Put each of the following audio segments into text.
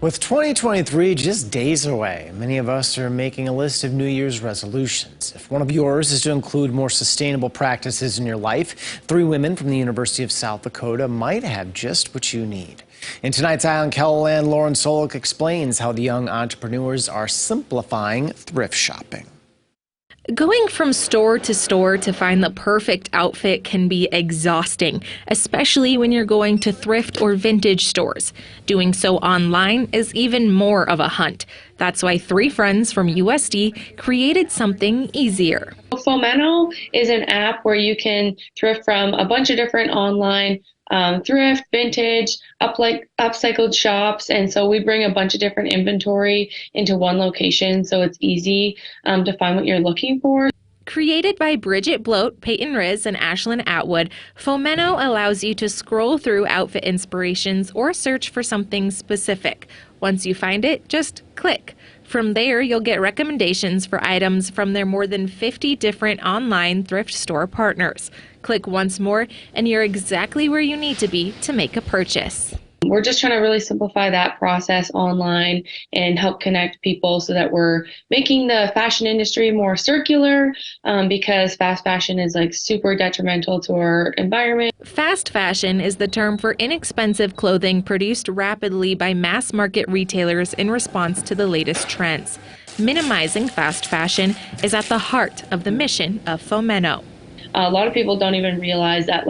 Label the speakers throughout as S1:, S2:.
S1: With 2023 just days away, many of us are making a list of New Year's resolutions. If one of yours is to include more sustainable practices in your life, 3 women from the University of South Dakota might have just what you need. In tonight's Eye on Keloland, Lauren Solich explains how the young entrepreneurs are simplifying thrift shopping.
S2: Going from store to find the perfect outfit can be exhausting, especially when you're going to thrift or vintage stores. Doing so online is even more of a hunt. That's why 3 friends from USD created something easier.
S3: Fomeno is an app where you can thrift from a bunch of different online thrift, vintage, upcycled shops. And so we bring a bunch of different inventory into one location so it's easy to find what you're looking for.
S2: Created by Bridget Bloat, Peyton Riz, and Ashlyn Atwood, Fomeno allows you to scroll through outfit inspirations or search for something specific. Once you find it, just click. From there, you'll get recommendations for items from their more than 50 different online thrift store partners. Click once more, and you're exactly where you need to be to make a purchase.
S3: We're just trying to really simplify that process online and help connect people so that we're making the fashion industry more circular because fast fashion is super detrimental to our environment.
S2: Fast fashion is the term for inexpensive clothing produced rapidly by mass market retailers in response to the latest trends. Minimizing fast fashion is at the heart of the mission of Fomeno.
S3: A lot of people don't even realize that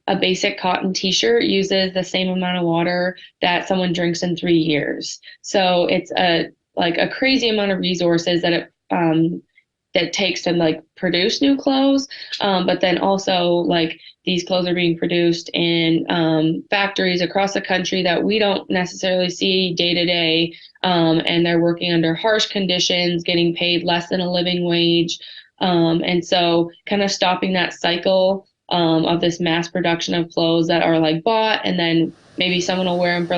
S3: a basic cotton t-shirt uses the same amount of water that someone drinks in 3 years. So it's a crazy amount of resources that that takes to produce new clothes. But then also these clothes are being produced in factories across the country that we don't necessarily see day to day. And they're working under harsh conditions, getting paid less than a living wage. And so kind of stopping that cycle of this mass production of clothes that are bought and then maybe someone will wear them for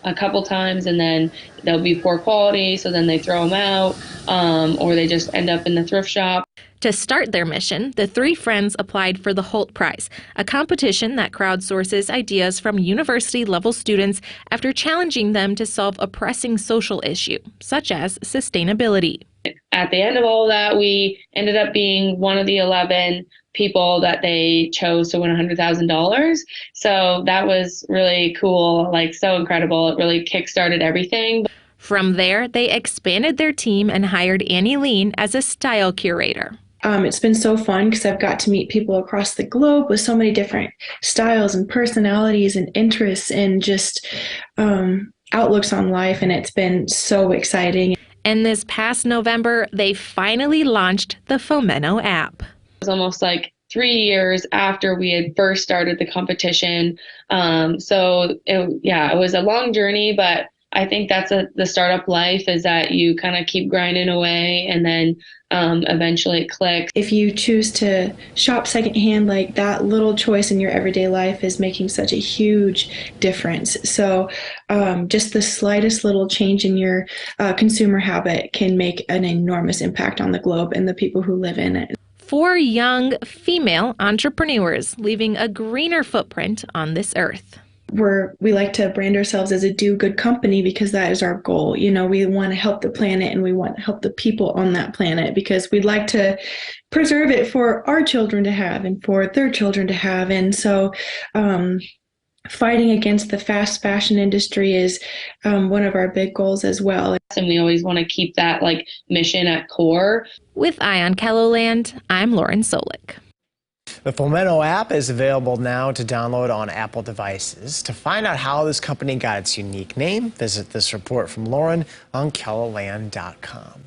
S3: a couple times and then they'll be poor quality, so then they throw them out or they just end up in the thrift shop.
S2: To start their mission, the 3 friends applied for the Holt Prize, a competition that crowdsources ideas from university-level students after challenging them to solve a pressing social issue, such as sustainability.
S3: At the end of all of that, we ended up being one of the 11 people that they chose to win $100,000. So that was really cool, so incredible. It really kickstarted everything.
S2: From there, they expanded their team and hired Annie Lean as a style curator.
S4: It's been so fun because I've got to meet people across the globe with so many different styles and personalities and interests and just outlooks on life, and it's been so exciting.
S2: And this past November, they finally launched the Fomeno app.
S3: It was almost 3 years after we had first started the competition. So it was a long journey, but I think that's the startup life, is that you kind of keep grinding away and then eventually it clicks.
S4: If you choose to shop secondhand, that little choice in your everyday life is making such a huge difference. So just the slightest little change in your consumer habit can make an enormous impact on the globe and the people who live in it.
S2: 4 young female entrepreneurs leaving a greener footprint on this earth.
S4: We like to brand ourselves as a do-good company because that is our goal. We want to help the planet and we want to help the people on that planet because we'd like to preserve it for our children to have and for their children to have. And so fighting against the fast fashion industry is one of our big goals as well.
S3: And we always want to keep that mission at core.
S2: With Eye on Keloland, I'm Lauren Solich.
S1: The Fomeno app is available now to download on Apple devices. To find out how this company got its unique name, visit this report from Lauren on Keloland.com.